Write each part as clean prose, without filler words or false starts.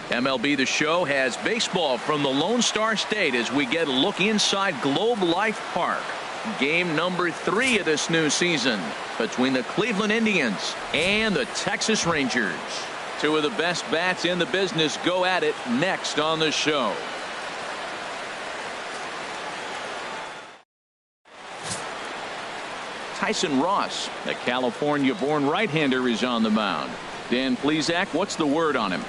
MLB The Show has baseball from the Lone Star State as we get a look inside Globe Life Park. Game number 3 of this new season between the Cleveland Indians and the Texas Rangers. Two of the best bats in the business go at it next on the show. Tyson Ross, a California-born right-hander, is on the mound. Dan Plesac, what's the word on him?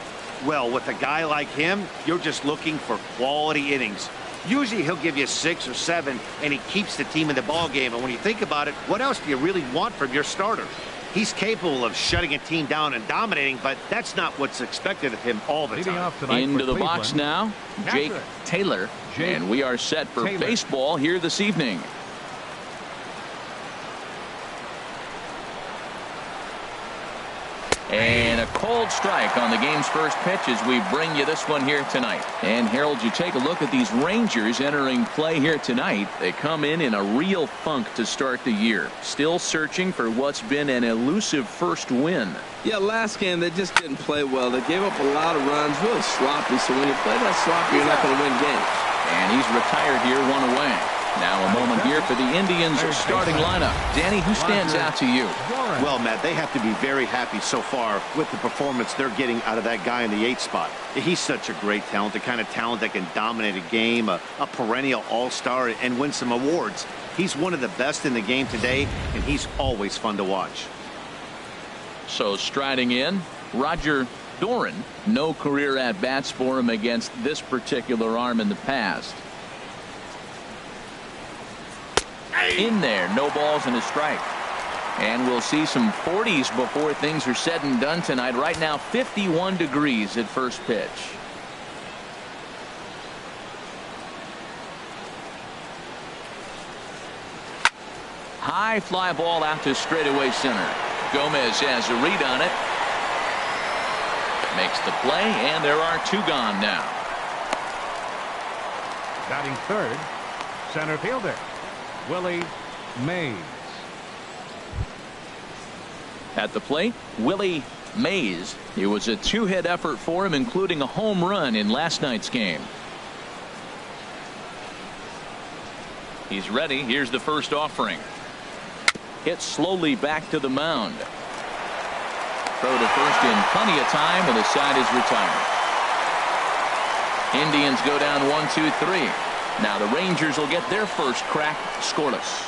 Well, with a guy like him, you're just looking for quality innings. Usually he'll give you 6 or 7, and he keeps the team in the ball game. And when you think about it, what else do you really want from your starter? He's capable of shutting a team down and dominating, but that's not what's expected of him all the time. Into the box now, Jake Taylor, and we are set for baseball here this evening. And a cold strike on the game's first pitch as we bring you this one here tonight. And Harold, you take a look at these Rangers entering play here tonight. They come in a real funk to start the year. Still searching for what's been an elusive first win. Yeah, last game they just didn't play well. They gave up a lot of runs, really sloppy. So when you play that sloppy, you're not going to win games. And he's retired here, 1 away. Now a moment here for the Indians starting lineup. Danny, who stands out to you? Well, Matt, they have to be very happy so far with the performance they're getting out of that guy in the 8th spot. He's such a great talent, the kind of talent that can dominate a game, a perennial all-star, and win some awards. He's one of the best in the game today, and he's always fun to watch. So striding in, Roger Doran. No career at-bats for him against this particular arm in the past. In there, no balls and a strike. And we'll see some 40s before things are said and done tonight. Right now 51 degrees at first pitch. High fly ball out to straightaway center. Gomez has a read on it. Makes the play, and there are 2 gone now. Batting third, center fielder Willie Mays. At the plate, Willie Mays. It was a 2-hit effort for him, including a home run in last night's game. He's ready. Here's the first offering. Hit slowly back to the mound. Throw to first in plenty of time, and the side is retired. Indians go down 1-2-3. Now the Rangers will get their first crack scoreless.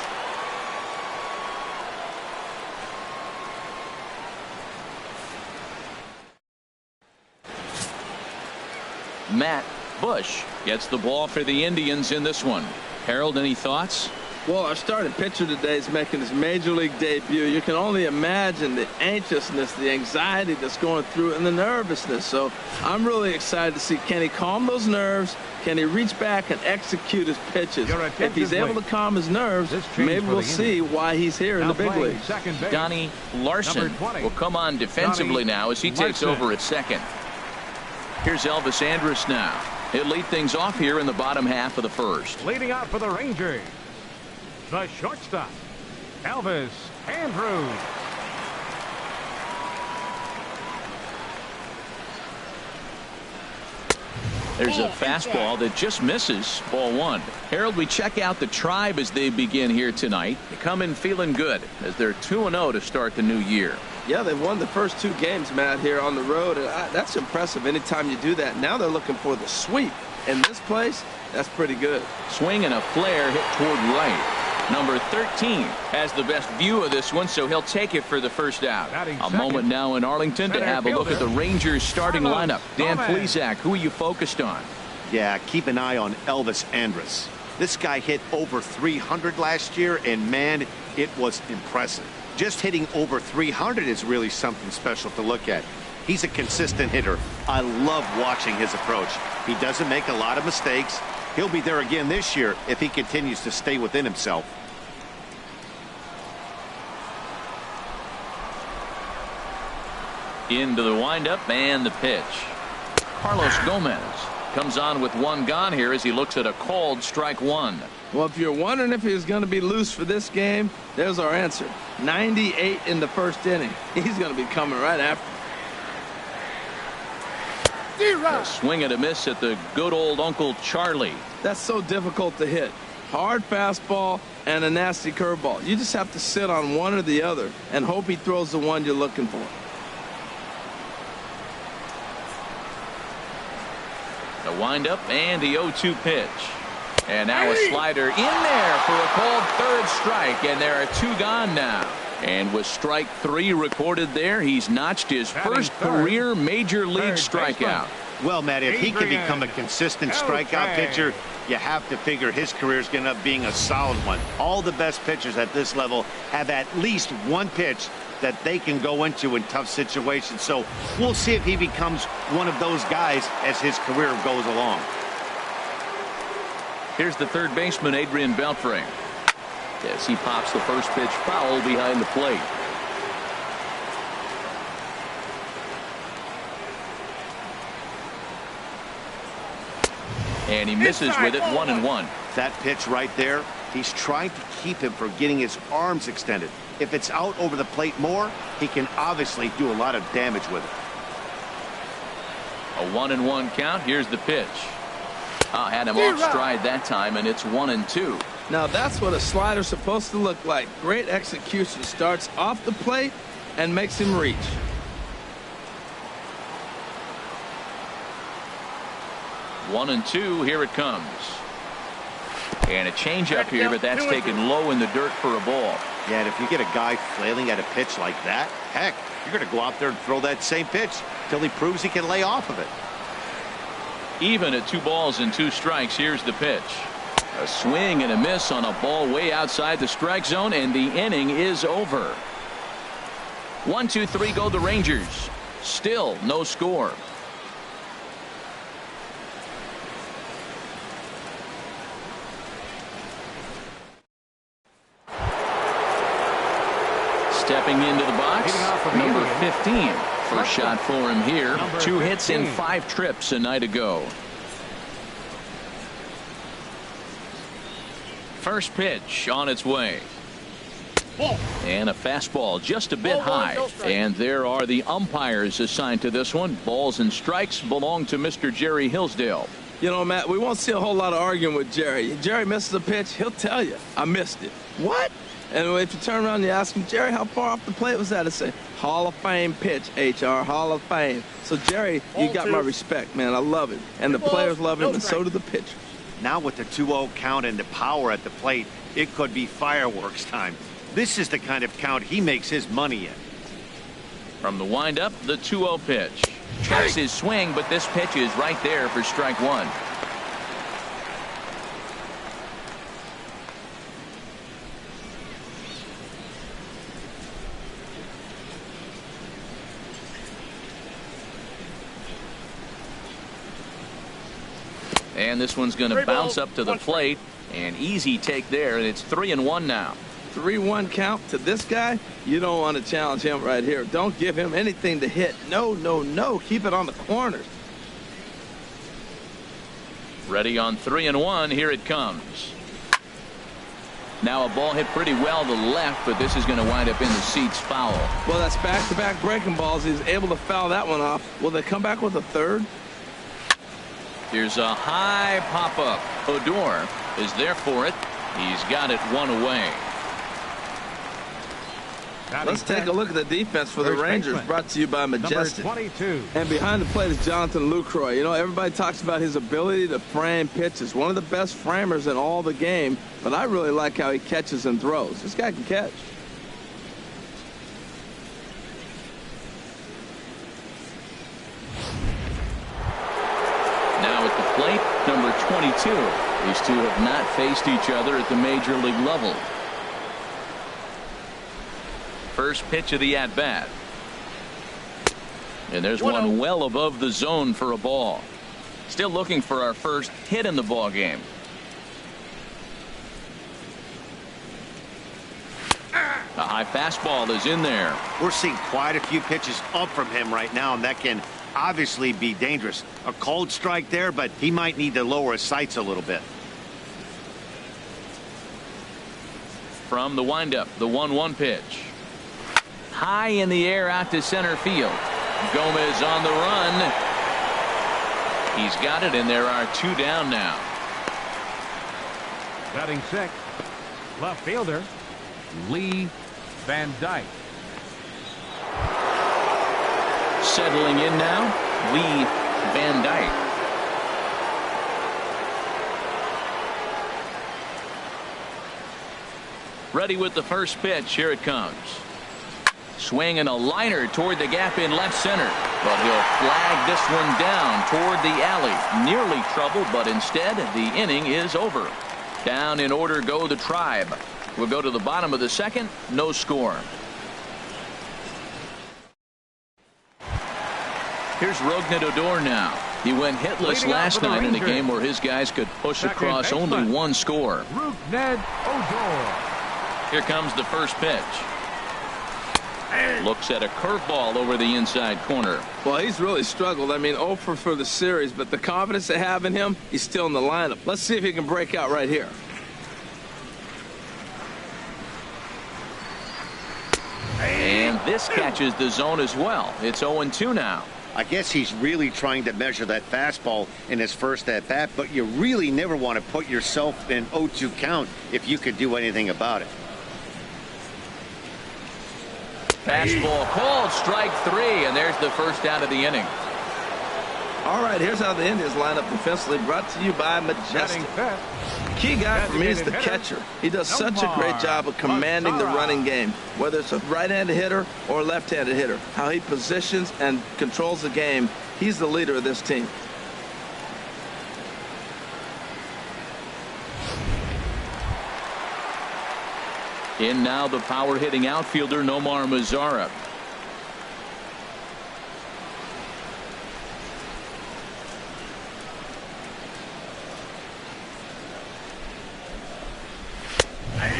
Matt Bush gets the ball for the Indians in this one. Harold, any thoughts? Well, our starting pitcher today is making his major league debut. You can only imagine the anxiousness, the anxiety that's going through, and the nervousness. So I'm really excited to see, can he calm those nerves? Can he reach back and execute his pitches? If he's able to calm his nerves, maybe we'll see why he's here in the big leagues. Donnie Larson will come on defensively now as he takes over at second. Here's Elvis Andrus now. He'll lead things off here in the bottom half of the first. Leading out for the Rangers, the shortstop, Elvis Andrus. There's a fastball that just misses. Ball 1. Harold, we check out the Tribe as they begin here tonight. They come in feeling good as they're 2-0 to start the new year. Yeah, they've won the first 2 games, Matt, here on the road. And that's impressive anytime you do that. Now they're looking for the sweep. In this place, that's pretty good. Swing and a flare hit toward right. Number 13 has the best view of this one, so he'll take it for the first out. A moment now in Arlington to have a look at the Rangers starting lineup. Dan Plesac, who are you focused on? Yeah, keep an eye on Elvis Andrus. This guy hit over 300 last year, and man, it was impressive. Just hitting over 300 is really something special to look at. He's a consistent hitter. I love watching his approach. He doesn't make a lot of mistakes. He'll be there again this year if he continues to stay within himself. Into the windup and the pitch. Carlos Gomez comes on with 1 gone here as he looks at a called strike 1. Well, if you're wondering if he's going to be loose for this game, there's our answer. 98 in the first inning. He's going to be coming right after. A swing and a miss at the good old Uncle Charlie. That's so difficult to hit. Hard fastball and a nasty curveball. You just have to sit on one or the other and hope he throws the one you're looking for. The windup and the 0-2 pitch. And now a slider in there for a called third strike, and there are 2 gone now. And with strike 3 recorded there, he's notched his first career major league strikeout. Well, Matt, if he can become a consistent strikeout pitcher, you have to figure his career is going to end up being a solid one. All the best pitchers at this level have at least one pitch that they can go into in tough situations. So we'll see if he becomes one of those guys as his career goes along. Here's the third baseman, Adrian Beltre. As he pops the first pitch foul behind the plate. And he misses with it, 1-1. That pitch right there, he's trying to keep him from getting his arms extended. If it's out over the plate more, he can obviously do a lot of damage with it. A 1-1 count. Here's the pitch. Had him off stride that time, and it's 1-2. Now that's what a slider's supposed to look like. Great execution. Starts off the plate and makes him reach. One and two. Here it comes. And a changeup here, but that's taken low in the dirt for a ball. Yeah, and if you get a guy flailing at a pitch like that, heck, you're going to go out there and throw that same pitch till he proves he can lay off of it. Even at 2 balls and 2 strikes. Here's the pitch. A swing and a miss on a ball way outside the strike zone, and the inning is over. 1, 2, 3 go the Rangers. Still no score. Stepping into the box, number 15. First shot for him here. 2 hits in 5 trips a night ago. First pitch on its way. And a fastball just a bit high. And there are the umpires assigned to this one. Balls and strikes belong to Mr. Jerry Hillsdale. You know, Matt, we won't see a whole lot of arguing with Jerry. Jerry misses a pitch, he'll tell you, I missed it. What? And if you turn around and you ask him, Jerry, how far off the plate was that? It's a Hall of Fame pitch, HR, Hall of Fame. So, Jerry, you got my respect, man. I love it. And the players love him, and so do the pitchers. Now with the 2-0 count and the power at the plate, it could be fireworks time. This is the kind of count he makes his money in. From the windup, the 2-0 pitch. Checks his swing, but this pitch is right there for strike 1. And this one's going to bounce up to the plate. An easy take there, and it's 3-1 now. 3-1 count to this guy. You don't want to challenge him right here. Don't give him anything to hit. No, no, no. Keep it on the corners. Ready on 3-1. Here it comes. Now a ball hit pretty well to the left, but this is going to wind up in the seats foul. Well, that's back-to-back breaking balls. He's able to foul that one off. Will they come back with a third? Here's a high pop-up. Odor is there for it. He's got it 1 away. Let's take a look at the defense for the Rangers, brought to you by Majestic. And behind the plate is Jonathan Lucroy. You know, everybody talks about his ability to frame pitches. One of the best framers in all the game, but I really like how he catches and throws. This guy can catch. Now at the plate, number 22. These two have not faced each other at the major league level. First pitch of the at-bat. And there's one well above the zone for a ball. Still looking for our first hit in the ball game. A high fastball is in there. We're seeing quite a few pitches up from him right now, and that can obviously be dangerous. A cold strike there, but he might need to lower his sights a little bit. From the windup, the 1-1 pitch. High in the air out to center field. Gomez on the run. He's got it, and there are 2 down now. Batting sixth, left fielder, Lee Van Dyke. Settling in now, Lee Van Dyke. Ready with the first pitch. Here it comes. Swinging a liner toward the gap in left center. But he'll flag this one down toward the alley. Nearly trouble, but instead the inning is over. Down in order go the Tribe. We'll go to the bottom of the second. No score. Here's Rougned Odor now. He went hitless last night in a game where his guys could push across only 1 score. Rougned Odor. Here comes the first pitch. Looks at a curveball over the inside corner. Well, he's really struggled. I mean, 0 for the series, but the confidence they have in him, he's still in the lineup. Let's see if he can break out right here. And this catches the zone as well. It's 0-2 now. I guess he's really trying to measure that fastball in his first at-bat, but you really never want to put yourself in 0-2 count if you could do anything about it. Fastball called, strike 3, and there's the first out of the inning. All right, here's how the Indians line up defensively, brought to you by Majestic. Key guy for me is the catcher. He does such a great job of commanding the running game, whether it's a right-handed hitter or a left-handed hitter. How he positions and controls the game, he's the leader of this team. In now the power-hitting outfielder Nomar Mazara.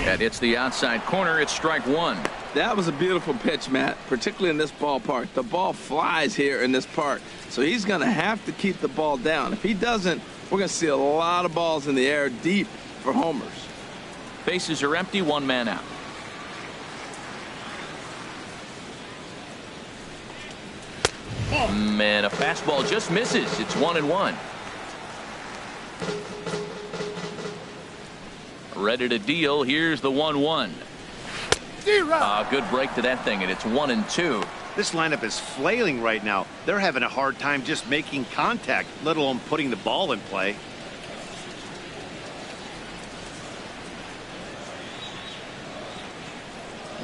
That hits the outside corner. It's strike 1. That was a beautiful pitch, Matt, particularly in this ballpark. The ball flies here in this park, so he's going to have to keep the ball down. If he doesn't, we're going to see a lot of balls in the air deep for homers. Bases are empty, 1 man out. Man, a fastball just misses. It's 1-1. Ready to deal. Here's the 1-1. Good break to that thing, and it's 1-2. This lineup is flailing right now. They're having a hard time just making contact, let alone putting the ball in play.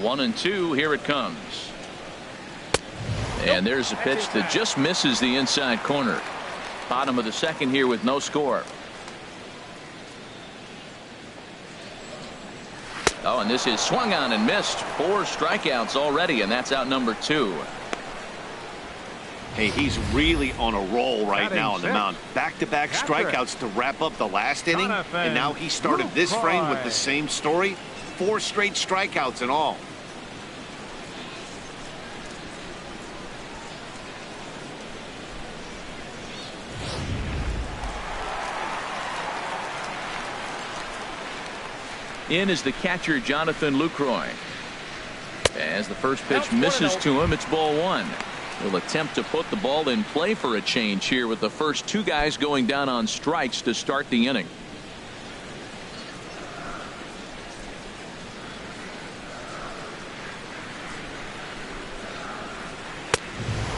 One and two. Here it comes. And there's a pitch that just misses the inside corner. Bottom of the second here with no score. Oh, and this is swung on and missed. 4 strikeouts already, and that's out number 2. Hey, he's really on a roll right now on the mound. Back-to-back strikeouts to wrap up the last inning, and now he started this frame with the same story. 4 straight strikeouts in all. In is the catcher, Jonathan Lucroy. As the first pitch misses to him, it's ball 1. He'll attempt to put the ball in play for a change here with the first 2 guys going down on strikes to start the inning.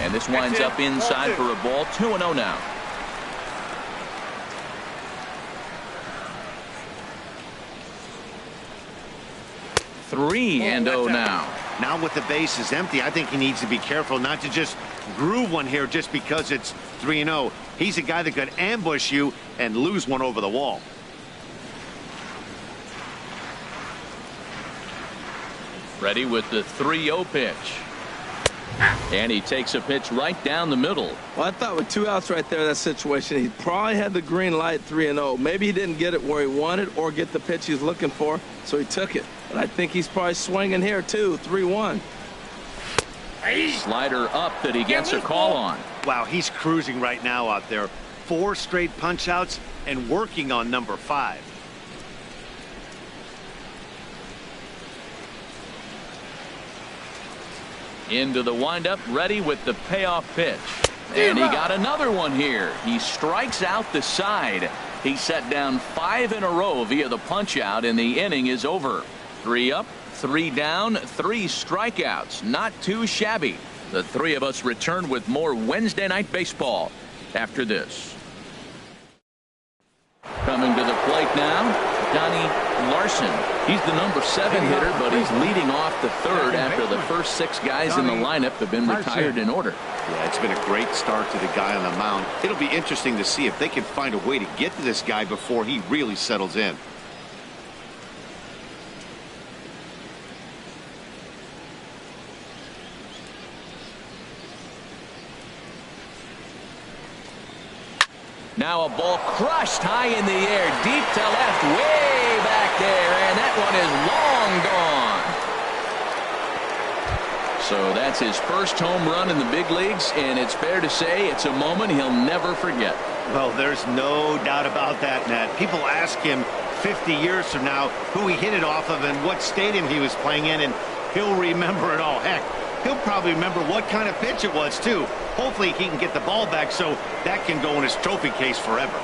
And this winds up inside for a ball. 2-0 now. Three and 0 now. Now with the bases empty, I think he needs to be careful not to just groove one here just because it's 3-0. He's a guy that could ambush you and lose one over the wall. Ready with the 3-0 pitch. And he takes a pitch right down the middle. Well, I thought with 2 outs right there, that situation, he probably had the green light 3-0. Maybe he didn't get it where he wanted or get the pitch he's looking for, so he took it. But I think he's probably swinging here, too. 3-1. Slider up that he gets a call on. Wow, he's cruising right now out there. 4 straight punch outs and working on number 5. Into the windup, ready with the payoff pitch. And he got another one here. He strikes out the side. He set down 5 in a row via the punch out, and the inning is over. 3 up, 3 down, 3 strikeouts. Not too shabby. The three of us return with more Wednesday Night Baseball after this. Coming to the plate now, Donnie Larson. He's the number 7 hitter, but he's leading off the third after the first 6 guys in the lineup have been retired in order. Yeah, it's been a great start to the guy on the mound. It'll be interesting to see if they can find a way to get to this guy before he really settles in. Now a ball crushed high in the air, deep to left, way back there, and that one is long gone. So that's his first home run in the big leagues, and it's fair to say it's a moment he'll never forget. Well, there's no doubt about that, Nat. People ask him 50 years from now who he hit it off of and what stadium he was playing in, and he'll remember it all. Heck, he'll probably remember what kind of pitch it was, too. Hopefully he can get the ball back so that can go in his trophy case forever.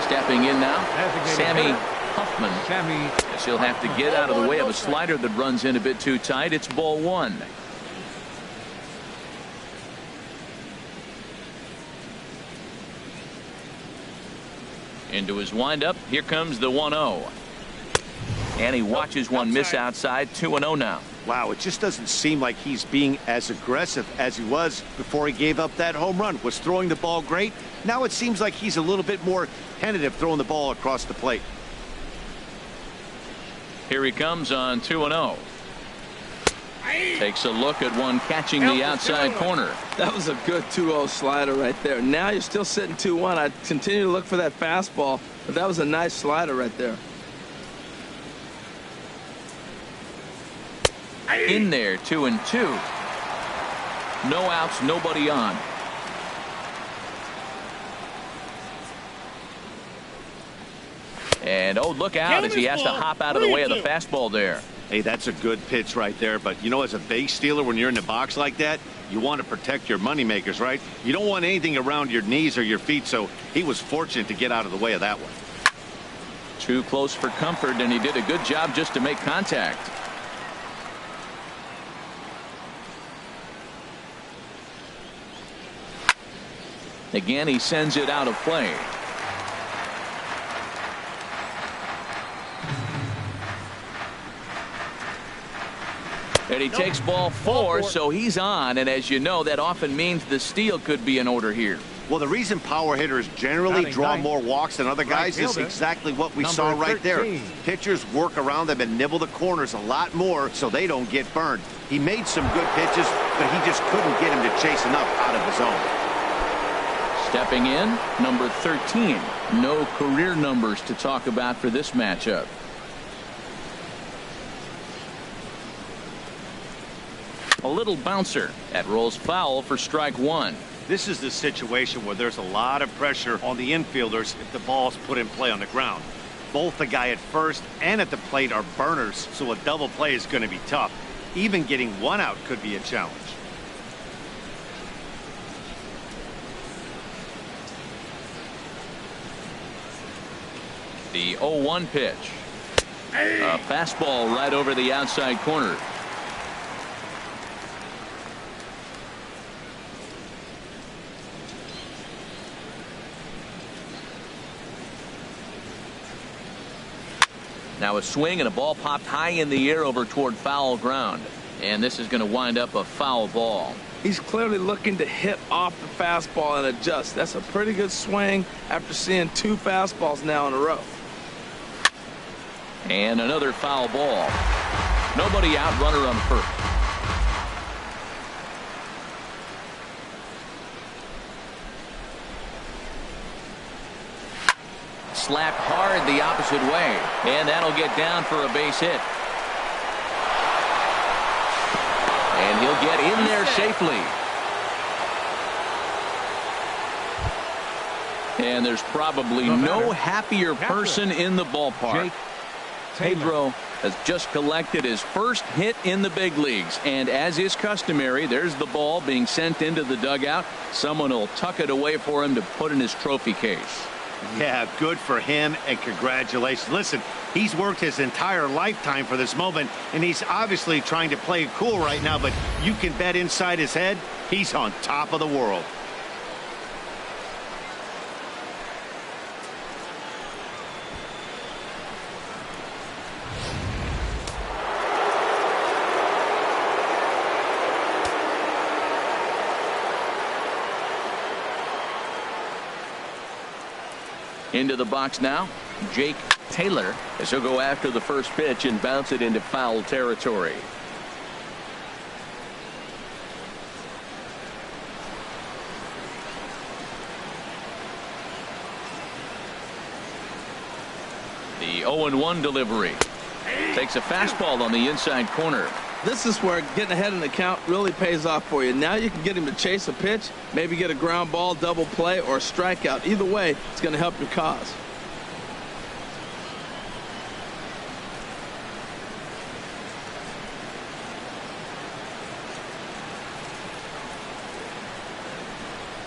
Stepping in now, Sammy Huffman. Guess he'll have to get out of the way of a slider that runs in a bit too tight. It's ball 1. Into his windup. Here comes the 1-0. And he watches one miss outside. 2-0 now. Wow, it just doesn't seem like he's being as aggressive as he was before he gave up that home run. Was throwing the ball great. Now it seems like he's a little bit more tentative throwing the ball across the plate. Here he comes on 2-0. Takes a look at one catching the outside corner. That was a good 2-0 slider right there. Now you're still sitting 2-1. I continue to look for that fastball, but that was a nice slider right there. In there, 2-2. No outs, nobody on. And oh, look out as he has to hop out of the way of the fastball there. Hey, that's a good pitch right there. But, you know, as a base stealer, when you're in the box like that, you want to protect your moneymakers, right? You don't want anything around your knees or your feet, so he was fortunate to get out of the way of that one. Too close for comfort, and he did a good job just to make contact. Again, he sends it out of play. And he takes ball 4, so he's on. And as you know, that often means the steal could be in order here. Well, the reason power hitters generally draw more walks than other guys is exactly what we saw right there. Pitchers work around them and nibble the corners a lot more so they don't get burned. He made some good pitches, but he just couldn't get him to chase enough out of his own. Stepping in, number 13. No career numbers to talk about for this matchup. A little bouncer. That rolls foul for strike 1. This is the situation where there's a lot of pressure on the infielders if the ball's put in play on the ground. Both the guy at first and at the plate are burners, so a double play is going to be tough. Even getting one out could be a challenge. The 0-1 pitch. A fastball right over the outside corner. Now a swing and a ball popped high in the air over toward foul ground. And this is going to wind up a foul ball. He's clearly looking to hit off the fastball and adjust. That's a pretty good swing after seeing 2 fastballs now in a row. And another foul ball. Nobody out, runner on first. Slapped hard the opposite way, and that'll get down for a base hit. And he'll get in there safely. And there's probably no happier person in the ballpark. Pedro has just collected his first hit in the big leagues, and as is customary, there's the ball being sent into the dugout. Someone will tuck it away for him to put in his trophy case. Yeah, good for him, and congratulations. Listen, he's worked his entire lifetime for this moment, and he's obviously trying to play it cool right now, but you can bet inside his head, he's on top of the world. Into the box now, Jake Taylor, as he'll go after the first pitch and bounce it into foul territory. The 0-1 delivery. Takes a fastball on the inside corner. This is where getting ahead in the count really pays off for you. Now you can get him to chase a pitch, maybe get a ground ball, double play, or a strikeout. Either way, it's going to help your cause.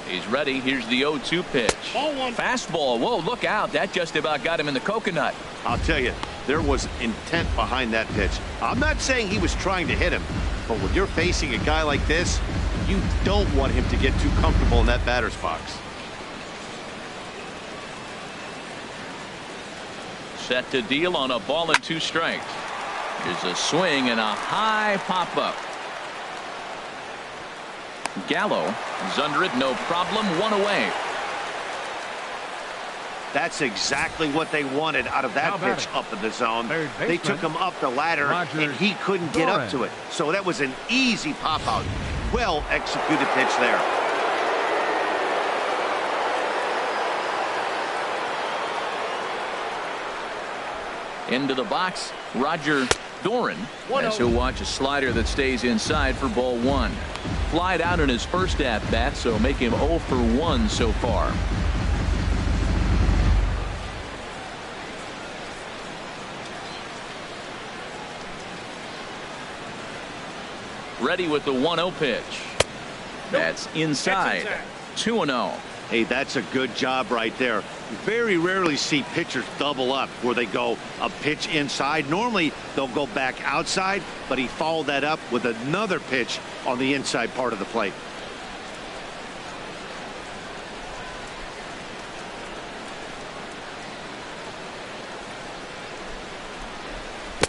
He's ready. Here's the 0-2 pitch. Fastball. Whoa, look out. That just about got him in the coconut. I'll tell you, there was intent behind that pitch. I'm not saying he was trying to hit him, but when you're facing a guy like this, you don't want him to get too comfortable in that batter's box. Set to deal on a ball and 2 strikes. Here's a swing and a high pop-up. Gallo is under it, no problem, 1 away. That's exactly what they wanted out of that pitch up in the zone. They took him up the ladder, and he couldn't get up to it. So that was an easy pop-out. Well executed pitch there. Into the box, Roger Doran, as he'll watch a slider that stays inside for ball 1. Flied out in his first at-bat, so make him 0 for 1 so far. Ready with the 1-0 pitch. That's inside. 2-0. Hey, that's a good job right there. Very rarely see pitchers double up where they go a pitch inside. Normally they'll go back outside, but he followed that up with another pitch on the inside part of the plate.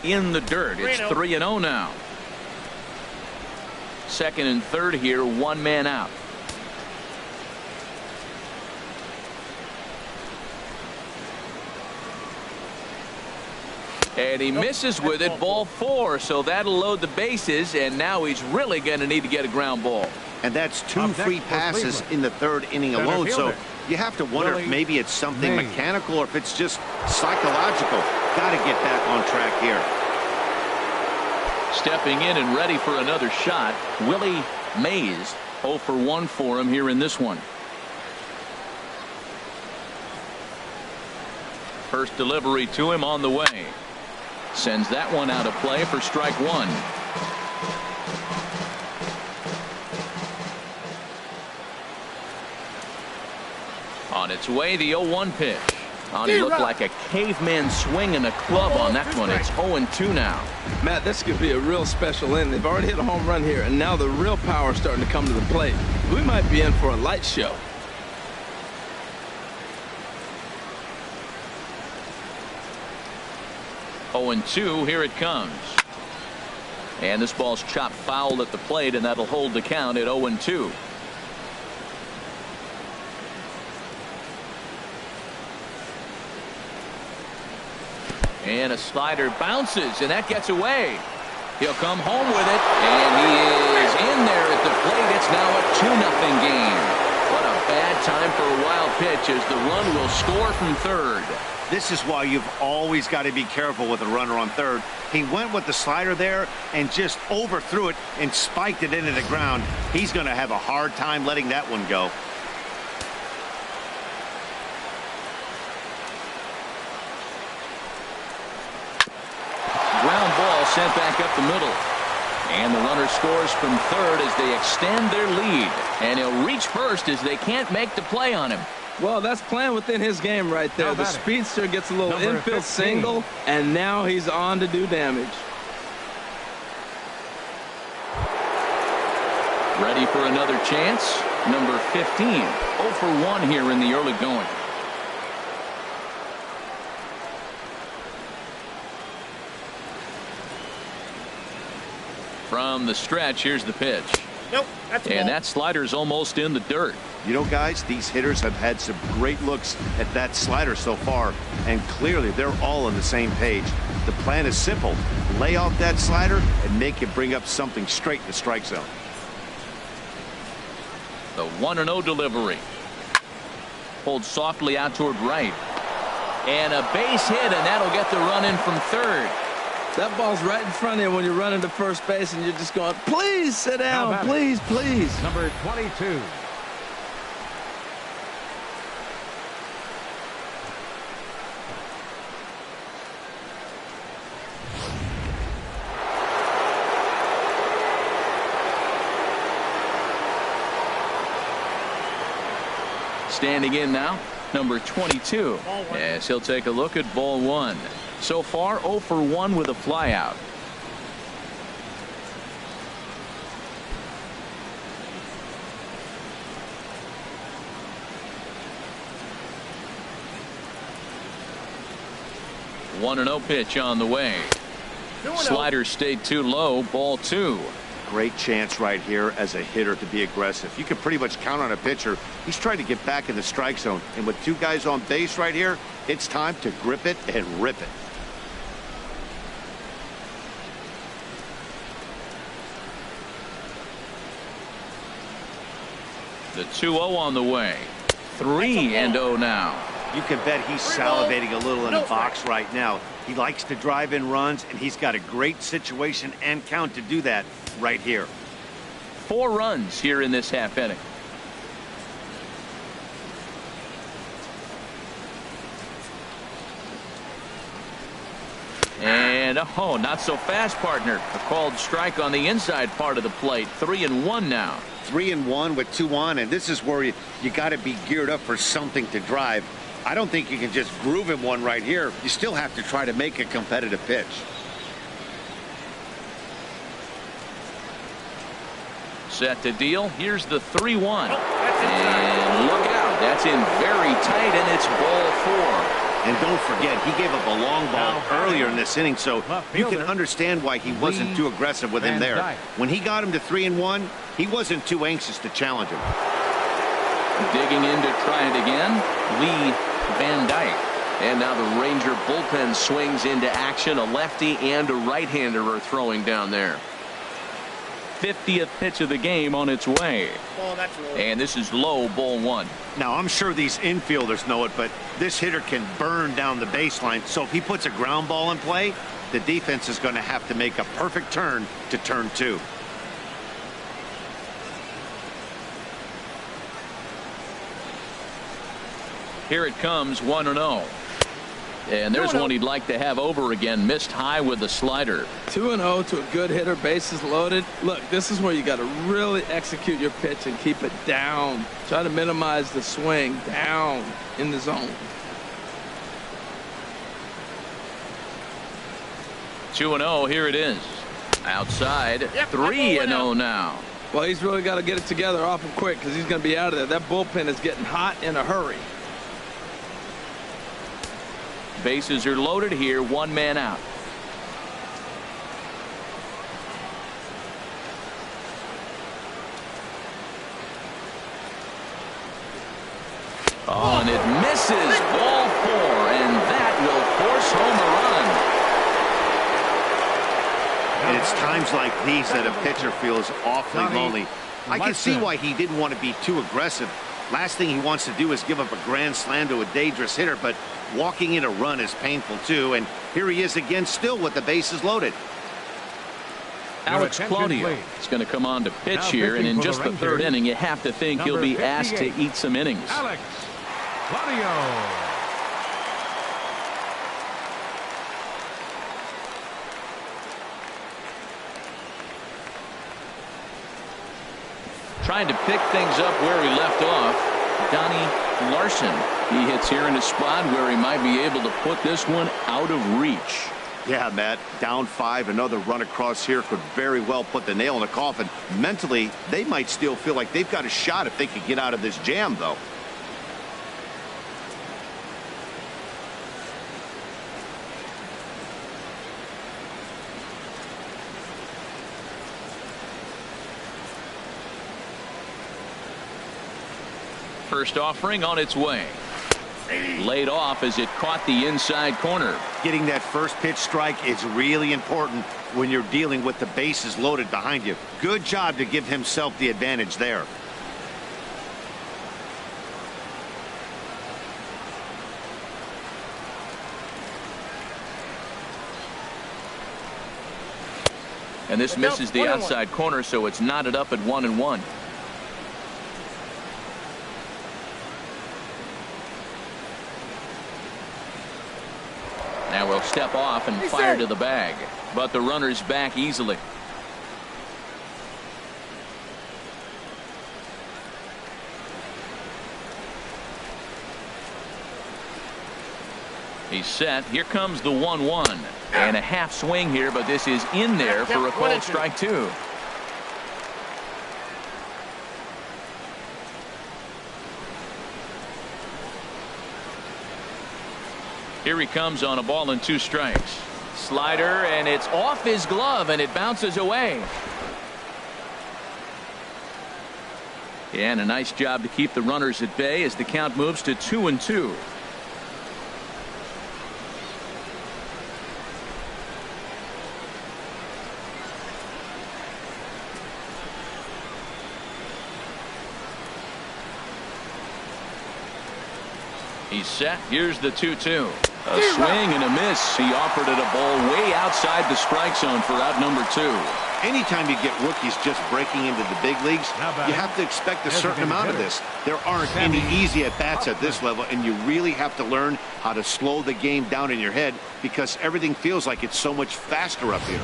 In the dirt. It's 3-0 now. Second and third here, 1 man out. And he misses with it, ball 4, so that'll load the bases, and now he's really going to need to get a ground ball. And that's 2 free passes in the 3rd inning alone, so you have to wonder if maybe it's something mechanical or if it's just psychological. Got to get back on track here. Stepping in and ready for another shot, Willie Mays. 0 for 1 for him here in this one. First delivery to him on the way. Sends that one out of play for strike 1. On its way, the 0-1 pitch. He looked like a caveman swinging a club on that one. It's 0-2 now. Matt, this could be a real special inning. They've already hit a home run here, and now the real power is starting to come to the plate. We might be in for a light show. And 2, here it comes. And this ball's chopped foul at the plate, and that'll hold the count at 0-2. And a slider bounces, and that gets away. He'll come home with it, and he is in there at the plate. It's now a 2-0 game. What a bad time for a wild pitch as the run will score from third. This is why you've always got to be careful with a runner on third. He went with the slider there and just overthrew it and spiked it into the ground. He's going to have a hard time letting that one go. Ground ball sent back up the middle. And the runner scores from third as they extend their lead. And he'll reach first as they can't make the play on him. Well, that's playing within his game right there. The speedster gets a little infield single, and now he's on to do damage. Ready for another chance. Number 15. 0 for 1 here in the early going. From the stretch, here's the pitch. Nope, that's a ball. And that slider's almost in the dirt. You know, guys, these hitters have had some great looks at that slider so far, and clearly they're all on the same page. The plan is simple. Lay off that slider and make it bring up something straight in the strike zone. The 1-0 delivery. Pulled softly out toward right. And a base hit, and that'll get the run in from third. That ball's right in front of you when you're running to first base, and you're just going, please sit down, please, please. Number 22. Standing in now, number 22. As he'll take a look at ball one. So far, 0 for 1 with a flyout. One and 0 pitch on the way. Slider stayed too low. Ball 2. Great chance right here as a hitter to be aggressive. You can pretty much count on a pitcher. He's trying to get back in the strike zone. And with two guys on base right here, it's time to grip it and rip it. The 2-0 on the way. 3-0 now. You can bet he's salivating a little in the box right now. He likes to drive in runs, and he's got a great situation and count to do that right here. 4 runs here in this half inning. And oh, not so fast, partner. A called strike on the inside part of the plate. 3-1 now. 3-1 with 2 on, and this is where you got to be geared up for something to drive. I don't think you can just groove him one right here. You still have to try to make a competitive pitch. Set to deal. Here's the 3-1. And look out. That's in very tight, and it's ball 4. And don't forget, he gave up a long ball earlier in this inning, so you can understand why he wasn't too aggressive with him there. When he got him to 3-1, he wasn't too anxious to challenge him. Digging in to try it again, Lee Van Dyke. And now the Ranger bullpen swings into action. A lefty and a right-hander are throwing down there. 50th pitch of the game on its way. And this is low, ball 1. Now, I'm sure these infielders know it, but this hitter can burn down the baseline. So if he puts a ground ball in play, the defense is going to have to make a perfect turn to turn 2. Here it comes, 1-0. And there's one he'd like to have over again. Missed high with the slider. 2-0 to a good hitter, bases loaded. Look, this is where you got to really execute your pitch and keep it down. Try to minimize the swing down in the zone. 2-0, here it is. Outside, 3-0 now. Well, he's really got to get it together awful quick because he's going to be out of there. That bullpen is getting hot in a hurry. Bases are loaded here, 1 man out. Oh, and it misses, ball 4, and that will force home a run. It's times like these that a pitcher feels awfully lonely. I can see why he didn't want to be too aggressive. Last thing he wants to do is give up a grand slam to a dangerous hitter, but walking in a run is painful too. And here he is again, still with the bases loaded. Alex Claudio is going to come on to pitch here, and in just the third inning, you have to think he'll be asked to eat some innings. Alex Claudio. Trying to pick things up where he left off, Donnie Larson. He hits here in a spot where he might be able to put this one out of reach. Yeah, Matt, down 5, another run across here could very well put the nail in the coffin. Mentally, they might still feel like they've got a shot if they could get out of this jam, though. First offering on its way. Laid off as it caught the inside corner. Getting that first pitch strike is really important when you're dealing with the bases loaded behind you. Good job to give himself the advantage there. And this misses the outside corner, so it's knotted up at 1-1. Now we'll step off and fire to the bag, but the runner's back easily. He's set. Here comes the 1-1 and a half swing here, but this is in there for a called strike 2. Here he comes on a ball and 2 strikes. Slider, and it's off his glove, and it bounces away. Yeah, and a nice job to keep the runners at bay as the count moves to 2-2. He's set. Here's the 2-2. A swing and a miss. He offered it a ball way outside the strike zone for out number 2. Anytime you get rookies just breaking into the big leagues, you have to expect a certain amount of this. There aren't any easy at-bats at this level, and you really have to learn how to slow the game down in your head because everything feels like it's so much faster up here.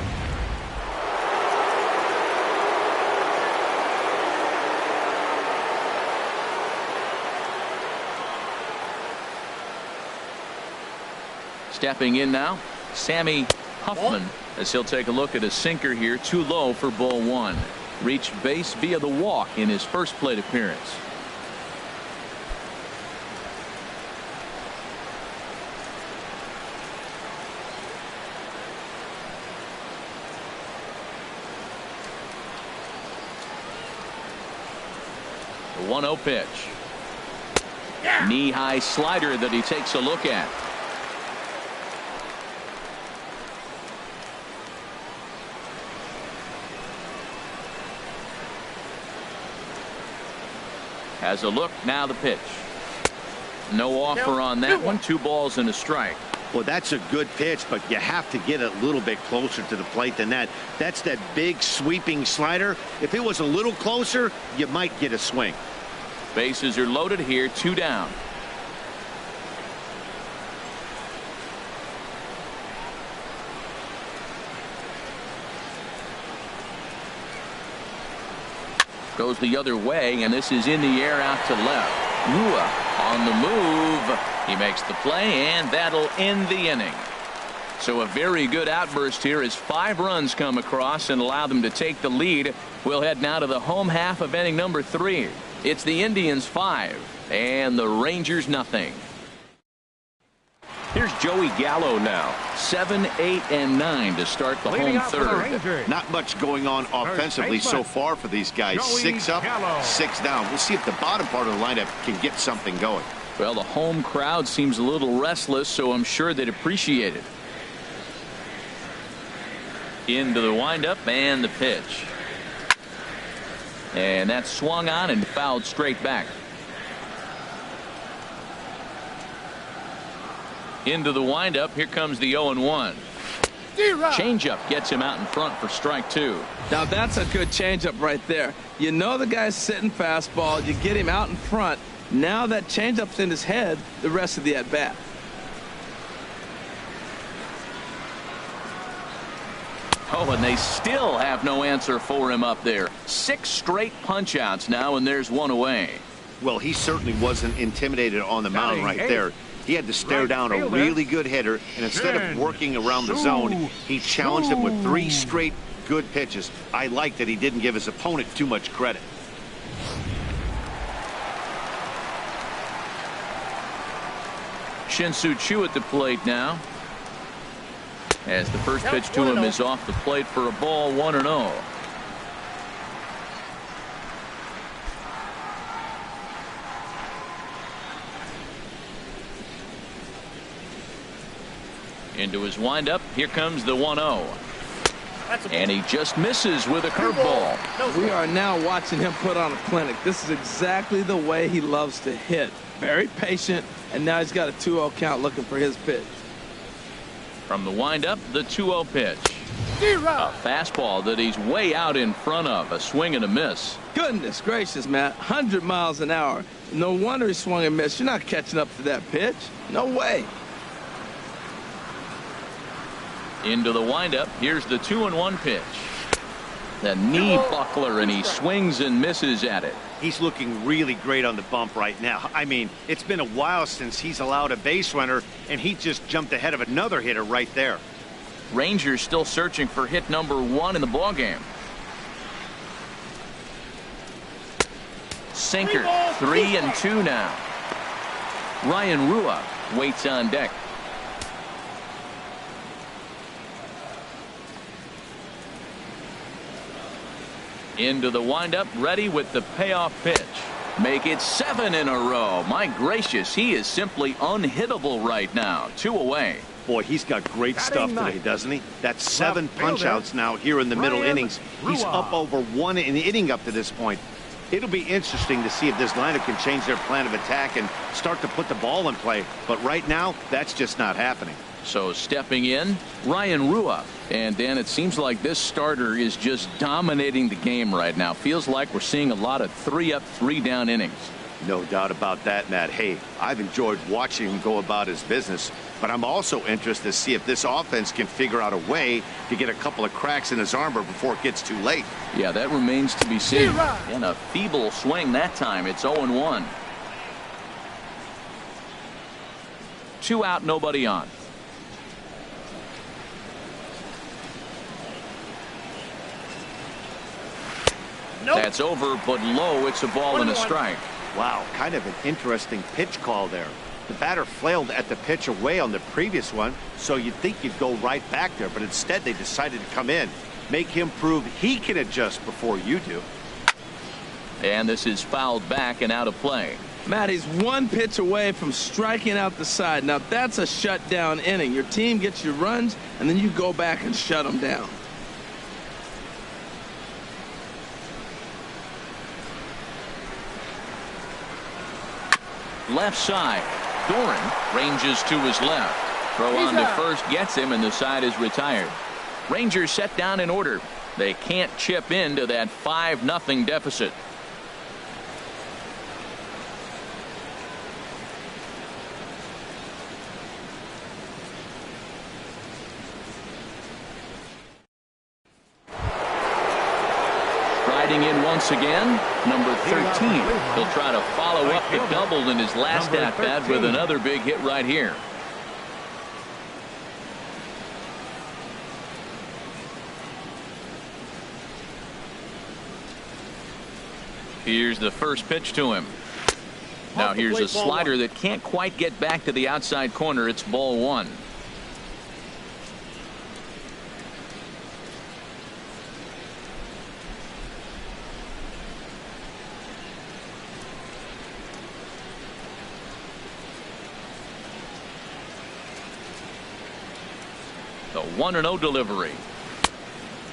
Stepping in now, Sammy Huffman, as he'll take a look at a sinker here, too low for ball 1. Reached base via the walk in his first plate appearance. The 1-0 pitch. Knee-high slider that he takes a look at. Has a look, now the pitch. No offer on that one. 2 balls and a strike. Well, that's a good pitch, but you have to get a little bit closer to the plate than that. That's that big sweeping slider. If it was a little closer, you might get a swing. Bases are loaded here, 2 down. Goes the other way, and this is in the air out to left. Rua on the move. He makes the play, and that'll end the inning. So a very good outburst here as 5 runs come across and allow them to take the lead. We'll head now to the home half of inning number 3. It's the Indians 5 and the Rangers nothing. Here's Joey Gallo now. 7, 8, and 9 to start the home third. Not much going on offensively so far for these guys. 6 up, 6 down. We'll see if the bottom part of the lineup can get something going. Well, the home crowd seems a little restless, so I'm sure they'd appreciate it. Into the windup and the pitch. And that's swung on and fouled straight back. Into the windup. Here comes the 0-1. Changeup gets him out in front for strike 2. Now that's a good changeup right there. You know the guy's sitting fastball. You get him out in front. Now that changeup's in his head the rest of the at bat. Oh, and they still have no answer for him up there. 6 straight punch outs now, and there's one away. Well, he certainly wasn't intimidated on the mound right there. He had to stare down a really good hitter, and instead of working around the zone, he challenged him with 3 straight good pitches. I like that he didn't give his opponent too much credit. Shin-Soo Choo at the plate now. As the first pitch to him is off the plate for a ball, 1-0. Into his windup. Here comes the 1-0. And he just misses with a curveball. We are now watching him put on a clinic. This is exactly the way he loves to hit. Very patient, and now he's got a 2-0 count looking for his pitch. From the windup, the 2-0 pitch. A fastball that he's way out in front of. A swing and a miss. Goodness gracious, Matt. 100 miles an hour. No wonder he swung and missed. You're not catching up to that pitch. No way. Into the windup. Here's the 2-1 pitch. The knee buckler, and he swings and misses at it. He's looking really great on the bump right now. I mean, it's been a while since he's allowed a base runner, and he just jumped ahead of another hitter right there. Rangers still searching for hit number 1 in the ballgame. Sinker. 3-2 now. Ryan Rua waits on deck. Into the windup, ready with the payoff pitch. Make it 7 in a row. My gracious, he is simply unhittable right now. 2 away. Boy, he's got great stuff today, doesn't he? That's 7 punch-outs now here in the middle innings. He's up over 1 in the inning up to this point. It'll be interesting to see if this lineup can change their plan of attack and start to put the ball in play. But right now, that's just not happening. So stepping in, Ryan Rua. And Dan, it seems like this starter is just dominating the game right now. Feels like we're seeing a lot of 3-up, 3-down innings. No doubt about that, Matt. Hey, I've enjoyed watching him go about his business, but I'm also interested to see if this offense can figure out a way to get a couple of cracks in his armor before it gets too late. Yeah, that remains to be seen. And a feeble swing that time. It's 0-1. 2 out, nobody on. That's over, but low. It's a ball and a strike. Wow, kind of an interesting pitch call there. The batter flailed at the pitch away on the previous one, so you'd think you'd go right back there, but instead they decided to come in. Make him prove he can adjust before you do. And this is fouled back and out of play. Matt, he's 1 pitch away from striking out the side. Now that's a shutdown inning. Your team gets your runs, and then you go back and shut them down. Left side. Doran ranges to his left. Throw on to first gets him, and the side is retired. Rangers set down in order. They can't chip into that 5-0 deficit. Riding in once again, number 13. He'll try to follow up the double in his last at-bat with another big hit right here. Here's the first pitch to him. Now here's a slider that can't quite get back to the outside corner. It's ball 1. The 1-0 delivery.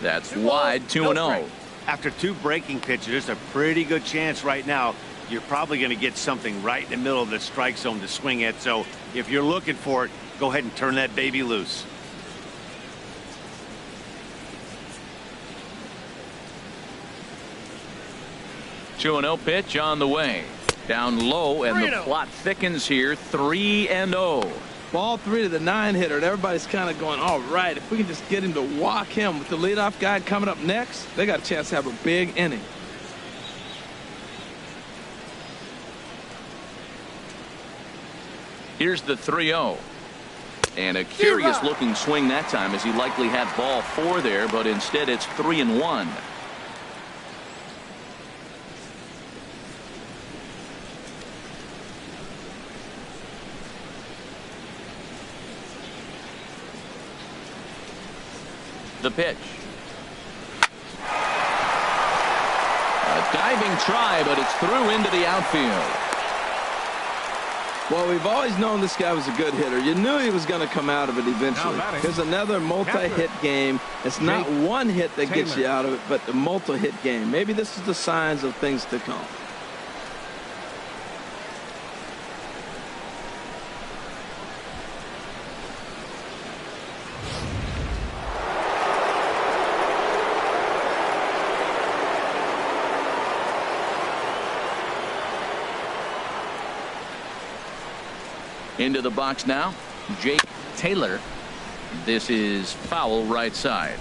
That's wide, 2-0. After 2 breaking pitches, there's a pretty good chance right now you're probably going to get something right in the middle of the strike zone to swing at. So if you're looking for it, go ahead and turn that baby loose. Two 2-0 pitch on the way. Down low, and the plot thickens here. 3-0. Ball 3 to the 9-hitter, and everybody's kind of going, all right, if we can just get him to walk him with the leadoff guy coming up next, they got a chance to have a big inning. Here's the 3-0. And a curious looking swing that time, as he likely had ball 4 there, but instead it's 3-1. The pitch. A diving try, but it's through into the outfield. Well, we've always known this guy was a good hitter. You knew he was going to come out of it eventually. Here's another multi-hit game. It's not one hit that gets you out of it, but the multi-hit game. Maybe this is the signs of things to come. Into the box now, Jake Taylor. This is foul right side.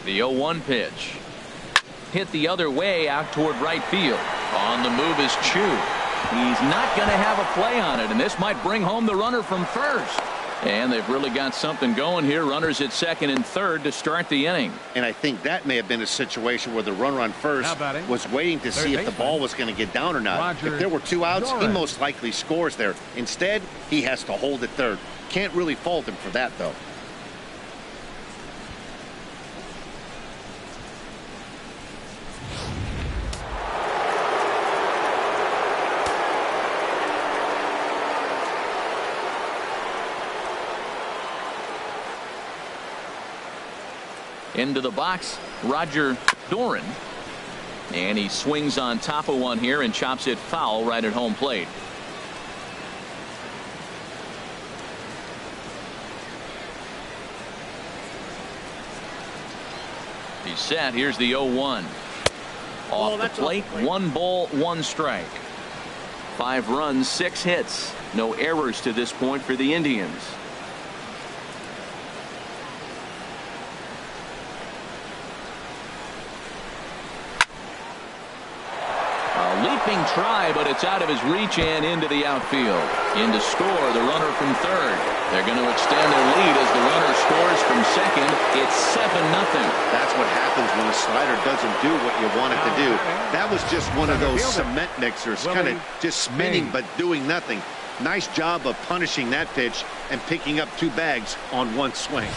The 0-1 pitch. Hit the other way out toward right field. On the move is Chu. He's not going to have a play on it, and this might bring home the runner from first. And they've really got something going here. Runners at second and third to start the inning. And I think that may have been a situation where the runner on first was waiting to see if the ball was going to get down or not. If there were 2 outs, he most likely scores there. Instead, he has to hold at third. Can't really fault him for that, though. Into the box, Roger Doran. And he swings on top of one here and chops it foul right at home plate. He's set. Here's the 0-1. Off the plate, 1 ball, 1 strike. 5 runs, 6 hits. No errors to this point for the Indians. Leaping try, but it's out of his reach and into the outfield. In to score, the runner from third. They're going to extend their lead as the runner scores from second. It's 7-0. That's what happens when a slider doesn't do what you want it to do. That was just one of those cement mixers, kind of just spinning but doing nothing. Nice job of punishing that pitch and picking up 2 bags on 1 swing.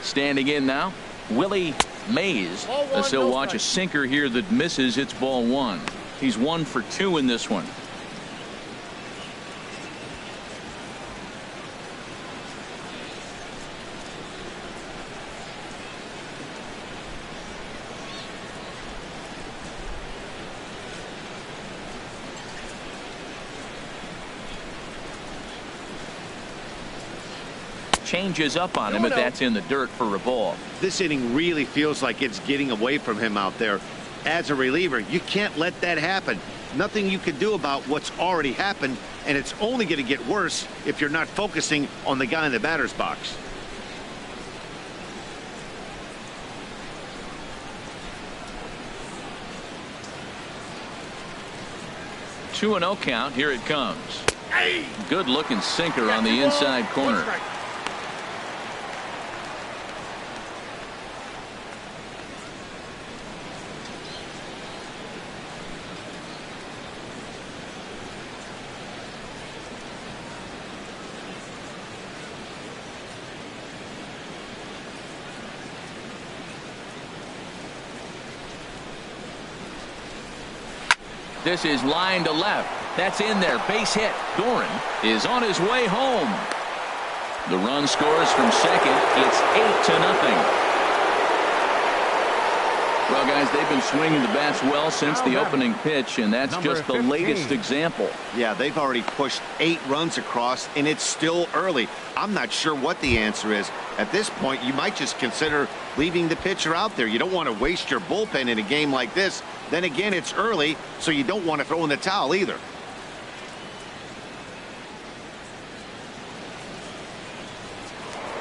Standing in now, Willie Mays. As he'll watch a sinker here that misses. It's ball 1. He's 1 for 2 in this one. Changes up on him, but that's in the dirt for a ball. This inning really feels like it's getting away from him out there. As a reliever, you can't let that happen. Nothing you can do about what's already happened, and it's only going to get worse if you're not focusing on the guy in the batter's box. Two 2-0 count. Here it comes. Good looking sinker on the inside corner. This is line to left. That's in there. Base hit. Doran is on his way home. The run scores from second. It's 8-0. Well, guys, they've been swinging the bats well since the opening pitch, and that's just the latest example. Yeah, they've already pushed 8 runs across, and it's still early. I'm not sure what the answer is. At this point, you might just consider leaving the pitcher out there. You don't want to waste your bullpen in a game like this. Then again, it's early, so you don't want to throw in the towel either.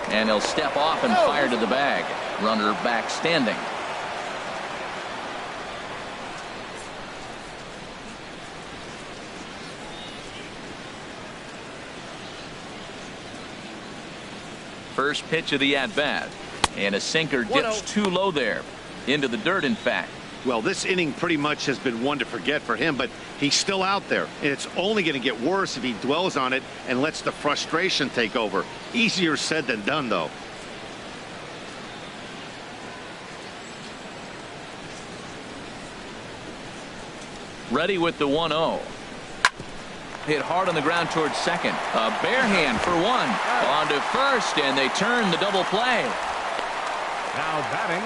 And he'll step off and fire to the bag. Runner back standing. First pitch of the at-bat. And a sinker dips too low there. Into the dirt, in fact. Well, this inning pretty much has been one to forget for him, but he's still out there. And it's only going to get worse if he dwells on it and lets the frustration take over. Easier said than done, though. Ready with the 1-0. Hit hard on the ground towards second. A bare hand for one. On to first, and they turn the double play. Now batting.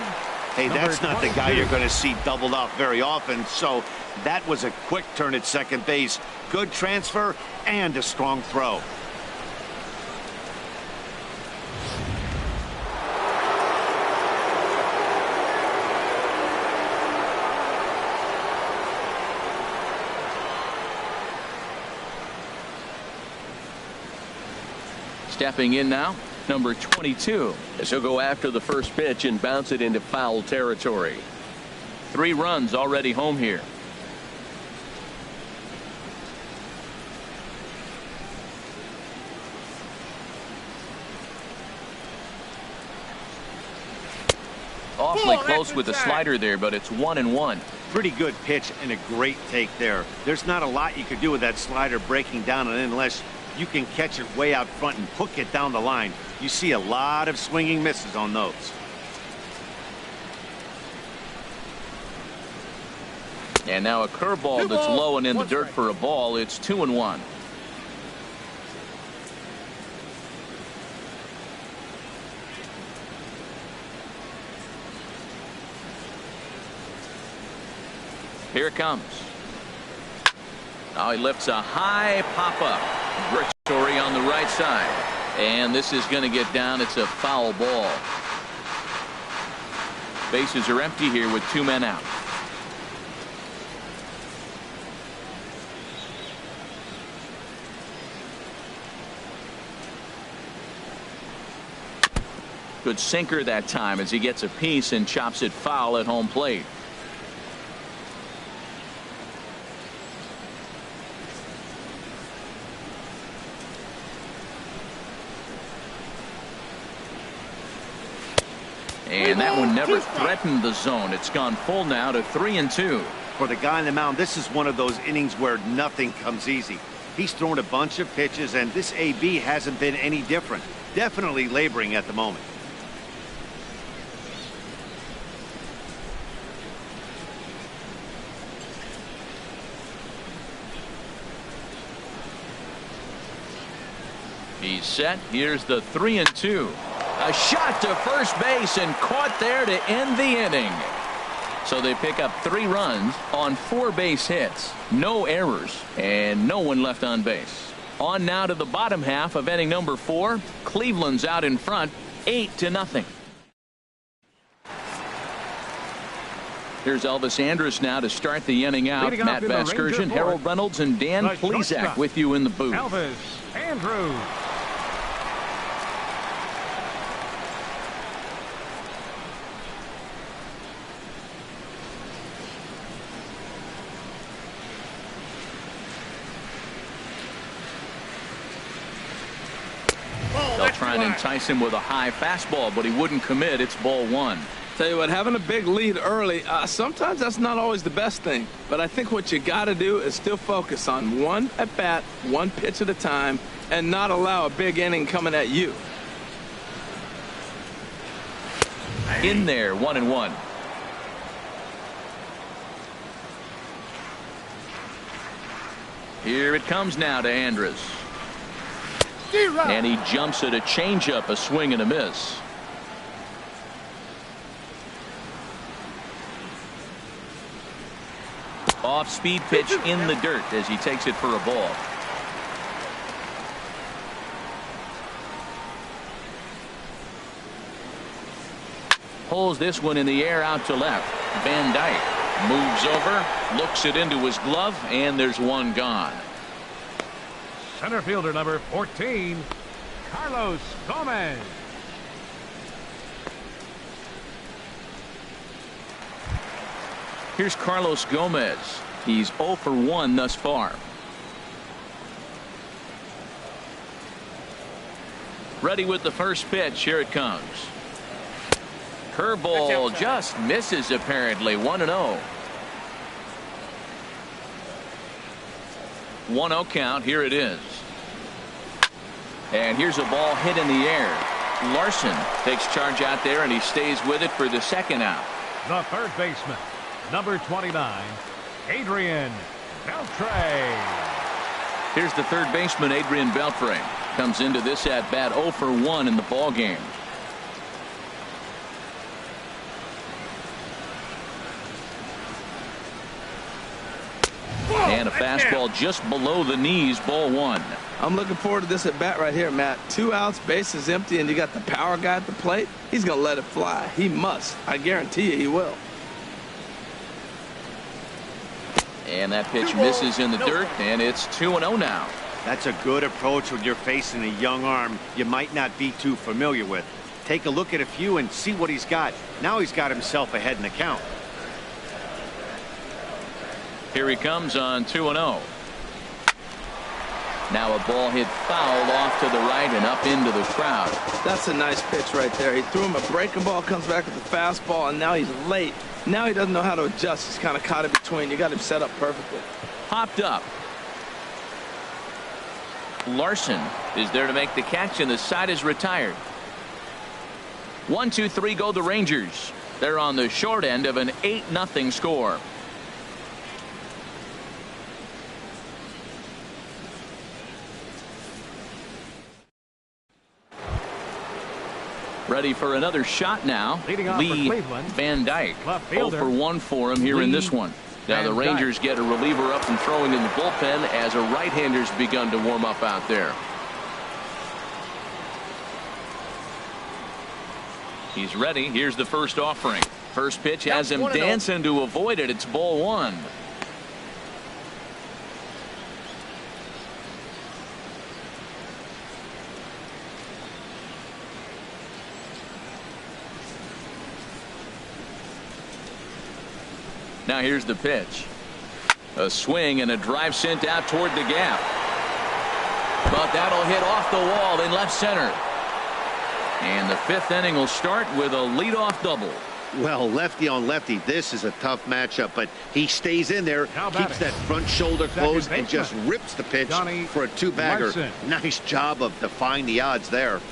Hey, that's not the guy you're going to see doubled off very often, so that was a quick turn at second base. Good transfer and a strong throw. Stepping in now, number 22. As he'll go after the first pitch and bounce it into foul territory. 3 runs already home here. Awfully close with the slider there, but it's 1-1. Pretty good pitch and a great take there. There's not a lot you could do with that slider breaking down and unless you can catch it way out front and hook it down the line. You see a lot of swinging misses on those. And now a curveball that's low and in the dirt for a ball. It's 2-1. Here it comes. Now he lifts a high pop-up. Story on the right side. And this is going to get down. It's a foul ball. Bases are empty here with 2 men out. Good sinker that time as he gets a piece and chops it foul at home plate. And that one never threatened the zone. It's gone full now to 3-2. For the guy on the mound, this is one of those innings where nothing comes easy. He's thrown a bunch of pitches, and this AB hasn't been any different. Definitely laboring at the moment. He's set. Here's the 3-2. A shot to first base and caught there to end the inning. So they pick up 3 runs on 4 base hits. No errors and no one left on base. On now to the bottom half of inning number 4. Cleveland's out in front 8-0. Here's Elvis Andrus now to start the inning out. Matt Vasgersian, Harold Reynolds, and Dan Plesac with you in the booth. Elvis Andrus. They'll try and entice him with a high fastball, but he wouldn't commit. It's ball 1. Tell you what, having a big lead early, sometimes that's not always the best thing. But I think what you got to do is still focus on one at bat, one pitch at a time, and not allow a big inning coming at you. In there, 1-1. Here it comes now to Andrus. And he jumps at a changeup, a swing and a miss. Off-speed pitch in the dirt as he takes it for a ball. Pulls this one in the air out to left. Van Dyke moves over, looks it into his glove, and there's one gone. Center fielder number 14, Carlos Gomez. Here's Carlos Gomez. He's 0 for 1 thus far. Ready with the first pitch. Here it comes. Curveball just misses apparently. 1-0. 1-0 count. Here it is. And here's a ball hit in the air. Larson takes charge out there, and he stays with it for the second out. The third baseman, number 29, Adrian Beltre. Here's the third baseman, Adrian Beltre. Comes into this at bat 0 for 1 in the ball game. And a fastball just below the knees, ball 1. I'm looking forward to this at bat right here, Matt. 2 outs, bases empty, and you got the power guy at the plate. He's going to let it fly. He must. I guarantee you he will. And that pitch misses in the dirt, and it's 2-0 now. That's a good approach when you're facing a young arm you might not be too familiar with. Take a look at a few and see what he's got. Now he's got himself ahead in the count. Here he comes on 2-0. Now a ball hit foul off to the right and up into the crowd. That's a nice pitch right there. He threw him a breaking ball, comes back with the fastball, and now he's late. Now he doesn't know how to adjust. He's kind of caught in between. You got him set up perfectly. Popped up. Larson is there to make the catch, and the side is retired. 1-2-3 go the Rangers. They're on the short end of an 8-0 score. Ready for another shot now. Lee Van Dyke. 0 for 1 for him here in this one. Now the Rangers get a reliever up and throwing in the bullpen as a right-hander's begun to warm up out there. He's ready. Here's the first offering. First pitch has him dancing to avoid it. It's ball 1. Now here's the pitch. A swing and a drive sent out toward the gap. But that'll hit off the wall in left center. And the 5th inning will start with a leadoff double. Well, lefty on lefty, this is a tough matchup, but he stays in there, keeps that front shoulder closed, and just rips the pitch for a 2-bagger. Nice job of defying the odds there.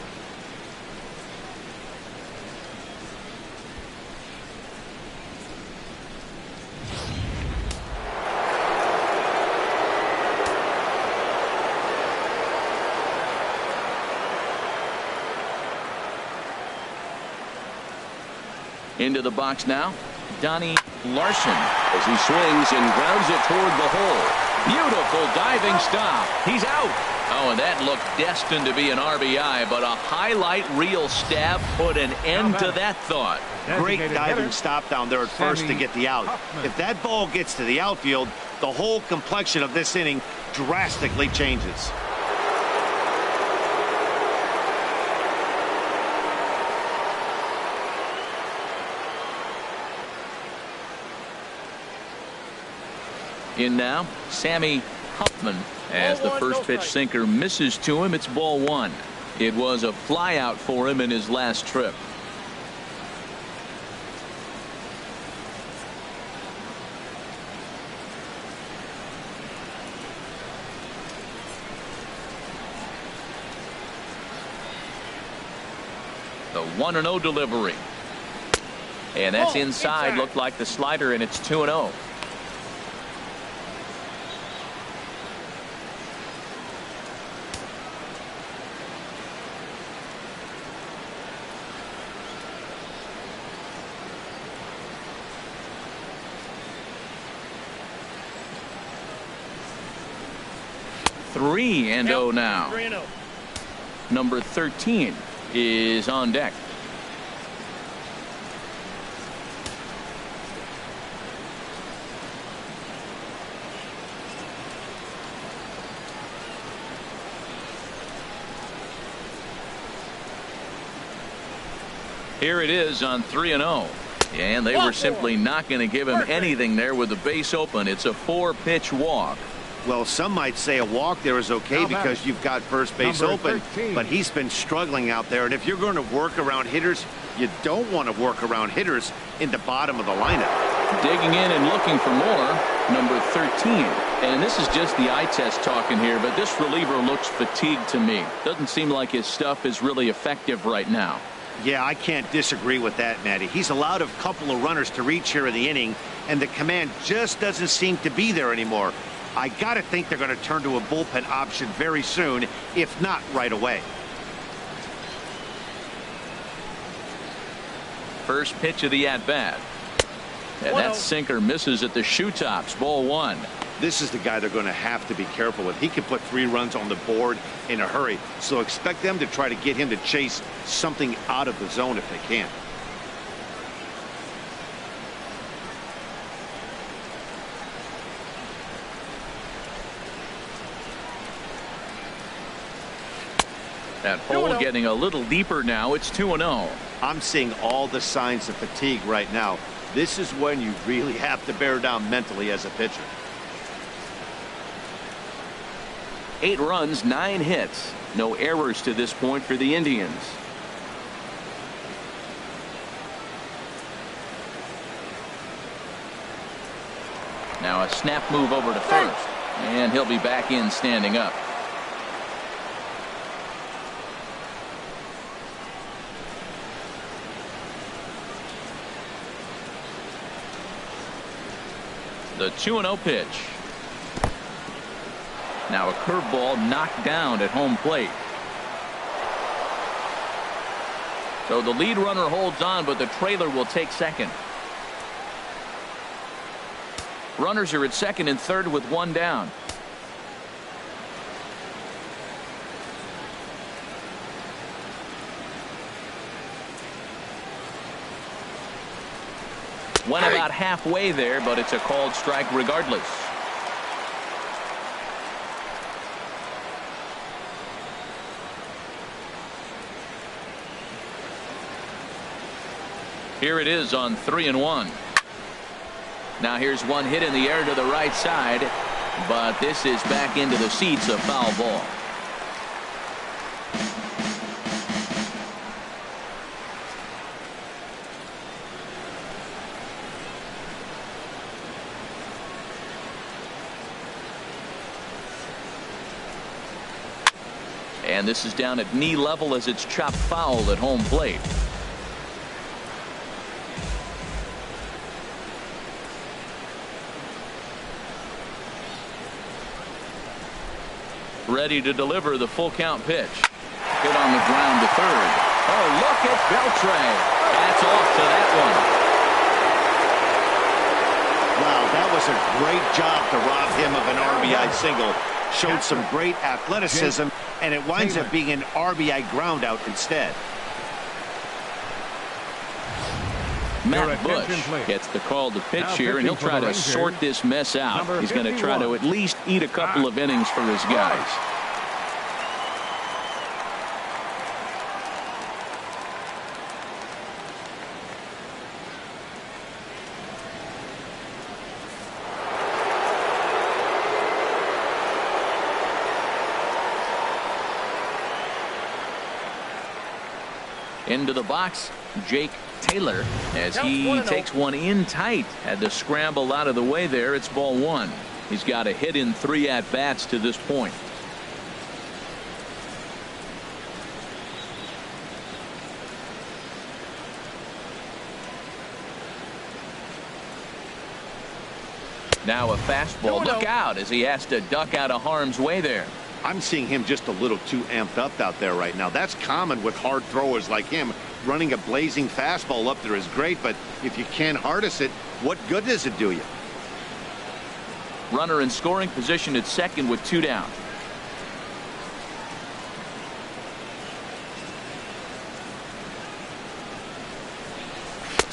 Into the box now, Donnie Larson as he swings and grounds it toward the hole. Beautiful diving stop. He's out. Oh, and that looked destined to be an RBI, but a highlight reel stab put an end to that thought. Great diving stop down there at first to get the out. If that ball gets to the outfield, the whole complexion of this inning drastically changes. In now, Sammy Huffman as the first pitch sinker misses to him. It's ball 1. It was a flyout for him in his last trip. The 1-0 delivery. And that's inside. Looked like the slider, and it's 2-0. 3-0 now. Number 13 is on deck. Here it is on 3-0. And they were simply not going to give him anything there with the base open. It's a 4-pitch walk. Well, some might say a walk there is okay because you've got first base open, but he's been struggling out there. And if you're going to work around hitters, you don't want to work around hitters in the bottom of the lineup. Digging in and looking for more, number 13. And this is just the eye test talking here, but this reliever looks fatigued to me. Doesn't seem like his stuff is really effective right now. Yeah, I can't disagree with that, Matty. He's allowed a couple of runners to reach here in the inning, and the command just doesn't seem to be there anymore. I got to think they're going to turn to a bullpen option very soon, if not right away. First pitch of the at-bat. And that sinker misses at the shoe tops. Ball 1. This is the guy they're going to have to be careful with. He can put 3 runs on the board in a hurry, so expect them to try to get him to chase something out of the zone if they can. That hole getting a little deeper now. It's 2-0. I'm seeing all the signs of fatigue right now. This is when you really have to bear down mentally as a pitcher. 8 runs, 9 hits. No errors to this point for the Indians. Now a snap move over to first. And he'll be back in standing up. The 2-0 pitch. Now a curveball knocked down at home plate. So the lead runner holds on, but the trailer will take second. Runners are at second and third with 1 down. Went about halfway there, but it's a called strike regardless. Here it is on 3-1. Now here's one hit in the air to the right side, but this is back into the seats, a foul ball. And this is down at knee level as it's chopped foul at home plate. Ready to deliver the full count pitch. Hit on the ground to third. Oh, look at Beltre. That's off to that one. Wow, that was a great job to rob him of an RBI single. Showed some great athleticism, and it winds up being an RBI ground out instead. Matt Bush gets the call to pitch here, and he'll try to sort this mess out. He's going to try to at least eat a couple of innings for his guys. Into the box, Jake Taylor, as he takes one in tight. Had to scramble out of the way there. It's ball 1. He's got a hit in 3 at-bats to this point. Now a fastball. Look out as he has to duck out of harm's way there. I'm seeing him just a little too amped up out there right now. That's common with hard throwers like him. Running a blazing fastball up there is great, but if you can't harness it, what good does it do you? Runner in scoring position at second with 2 down.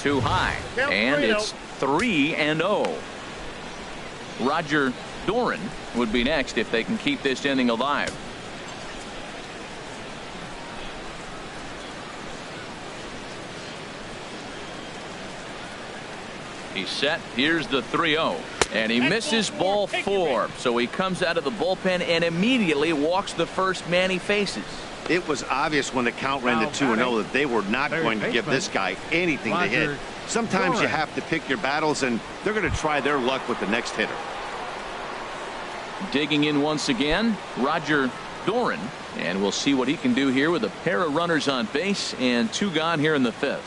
Too high. And it's 3-0. Roger Doran would be next if they can keep this inning alive. He's set. Here's the 3-0. And he misses ball 4. So he comes out of the bullpen and immediately walks the first man he faces. It was obvious when the count ran to 2-0 that they were not going to give this guy anything to hit. Sometimes you have to pick your battles, and they're going to try their luck with the next hitter. Digging in once again, Roger Doran. And we'll see what he can do here with a pair of runners on base and 2 gone here in the 5th.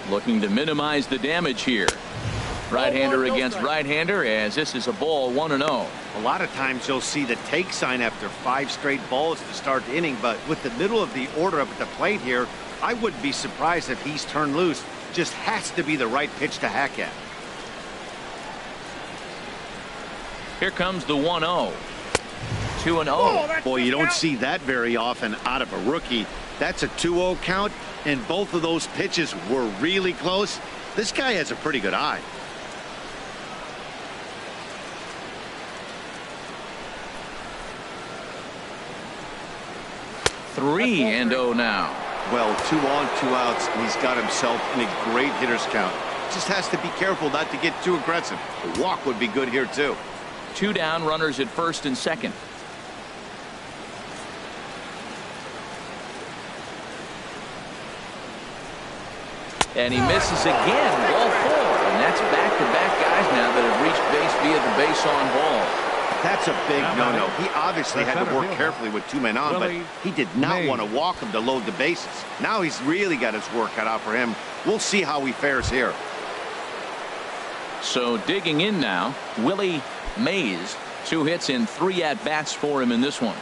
Looking to minimize the damage here. Right-hander against right-hander, as this is a ball 1-0. A lot of times you'll see the take sign after 5 straight balls to start the inning, but with the middle of the order up at the plate here, I wouldn't be surprised if he's turned loose. Just has to be the right pitch to hack at. Here comes the 1-0. 2-0. Boy, you don't see that very often out of a rookie. That's a 2-0 count, and both of those pitches were really close. This guy has a pretty good eye. Three and 0 now. Well, 2 on, 2 outs, and he's got himself in a great hitter's count. Just has to be careful not to get too aggressive. A walk would be good here, too. 2 down, runners at first and second. And he misses again. Ball 4. And that's back-to-back guys now that have reached base via the base on ball. That's a big no-no. He obviously had to work carefully with 2 men on, but he did not want to walk him to load the bases. Now he's really got his work cut out for him. We'll see how he fares here. So digging in now, Willie Mays. 2 hits and 3 at-bats for him in this one.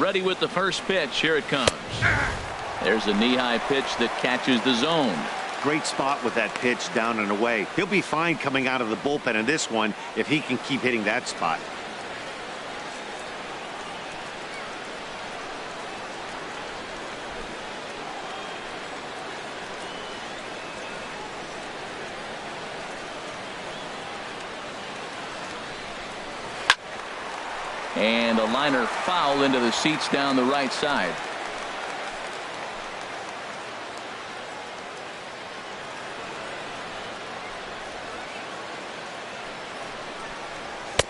Ready with the first pitch. Here it comes. There's a knee-high pitch that catches the zone. Great spot with that pitch down and away. He'll be fine coming out of the bullpen in this one if he can keep hitting that spot. And a liner foul into the seats down the right side.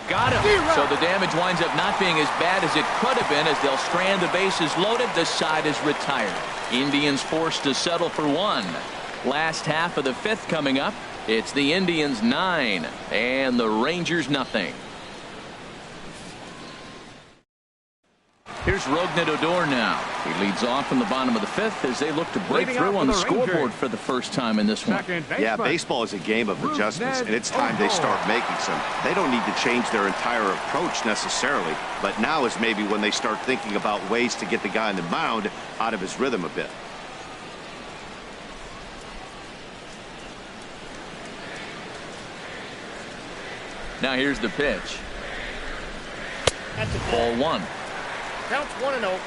Got him. So the damage winds up not being as bad as it could have been as they'll strand the bases loaded. The side is retired. Indians forced to settle for 1. Last half of the 5th coming up. It's the Indians 9 and the Rangers nothing. Here's Rougned Odor now. He leads off in the bottom of the 5th as they look to break through on the scoreboard for the first time in this one. Yeah, baseball is a game of adjustments, and it's time they start making some. They don't need to change their entire approach necessarily, but now is maybe when they start thinking about ways to get the guy on the mound out of his rhythm a bit. Now here's the pitch. That's a Ball 1. Counts 1-0.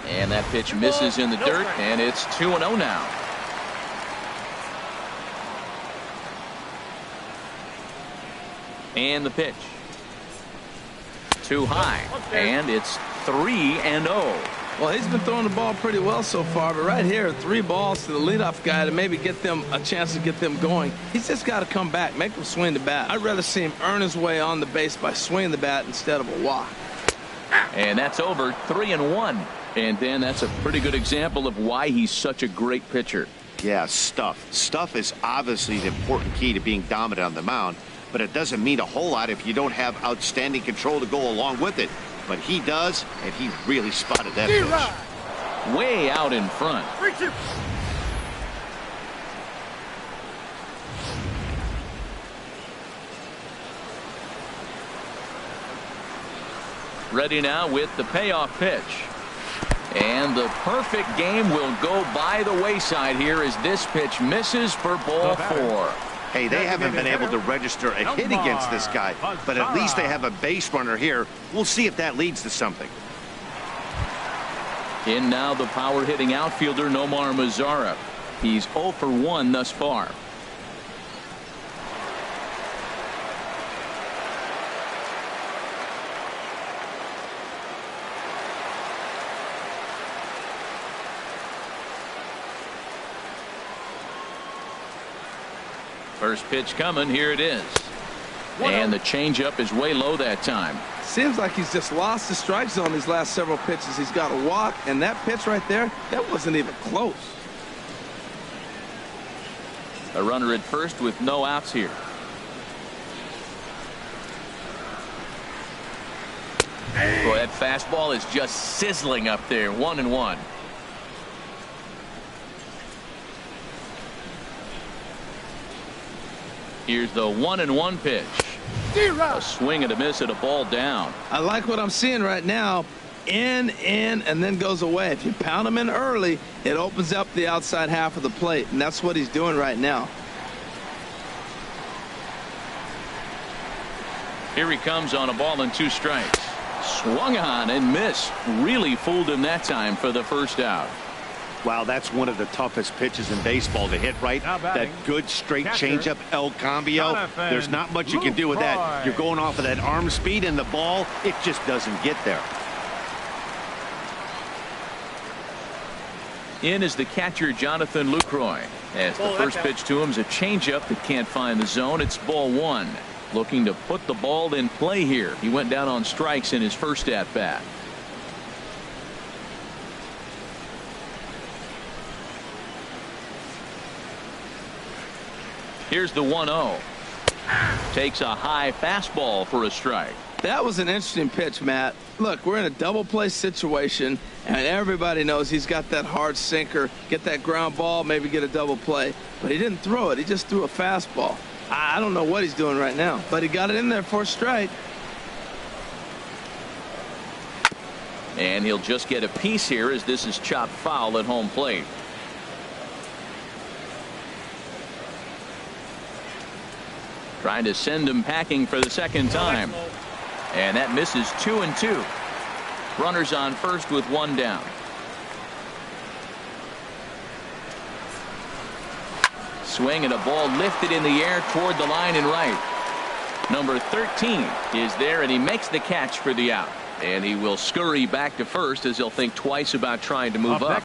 And that pitch misses in the dirt, and it's 2-0 now. And the pitch. Too high, and it's 3-0. Well, he's been throwing the ball pretty well so far, but right here, 3 balls to the leadoff guy to maybe get them a chance to get them going. He's just got to come back, make them swing the bat. I'd rather see him earn his way on the base by swinging the bat instead of a walk. And that's over. 3-1. And Dan, that's a pretty good example of why he's such a great pitcher. Yeah, stuff. Stuff is obviously the important key to being dominant on the mound, but it doesn't mean a whole lot if you don't have outstanding control to go along with it. But he does, and he really spotted that pitch. way out in front. 3-2. Ready now with the payoff pitch. And the perfect game will go by the wayside here as this pitch misses for ball 4. Hey, they haven't been able to register a hit against this guy, but at least they have a base runner here. We'll see if that leads to something. In now the power hitting outfielder Nomar Mazara. He's 0 for 1 thus far. First pitch coming. Here it is. And the changeup is way low that time. Seems like he's just lost the strike zone these last several pitches. He's got a walk, and that pitch right there, that wasn't even close. A runner at first with no outs here. Boy, that fastball is just sizzling up there. 1-1. Here's the 1-1 pitch. A swing and a miss at a ball down. I like what I'm seeing right now. In, and then goes away. If you pound him in early, it opens up the outside half of the plate, and that's what he's doing right now. Here he comes on a ball and 2 strikes. Swung on and missed. Really fooled him that time for the first out. Wow, that's one of the toughest pitches in baseball to hit right. That good straight changeup, El Cambio. Jonathan There's not much you can do with that. You're going off of that arm speed, and the ball, it just doesn't get there. In is the catcher Jonathan Lucroy. As the first pitch to him is a changeup that can't find the zone. It's ball 1. Looking to put the ball in play here. He went down on strikes in his first at bat. Here's the 1-0. Takes a high fastball for a strike. That was an interesting pitch, Matt. Look, we're in a double play situation, and everybody knows he's got that hard sinker. Get that ground ball, maybe get a double play. But he didn't throw it. He just threw a fastball. I don't know what he's doing right now, but he got it in there for a strike. And he'll just get a piece here as this is chopped foul at home plate. Trying to send him packing for the second time. And that misses. 2-2. Runners on first with 1 down. Swing and a ball lifted in the air toward the line and right. Number 13 is there, and he makes the catch for the out. And he will scurry back to first as he'll think twice about trying to move up.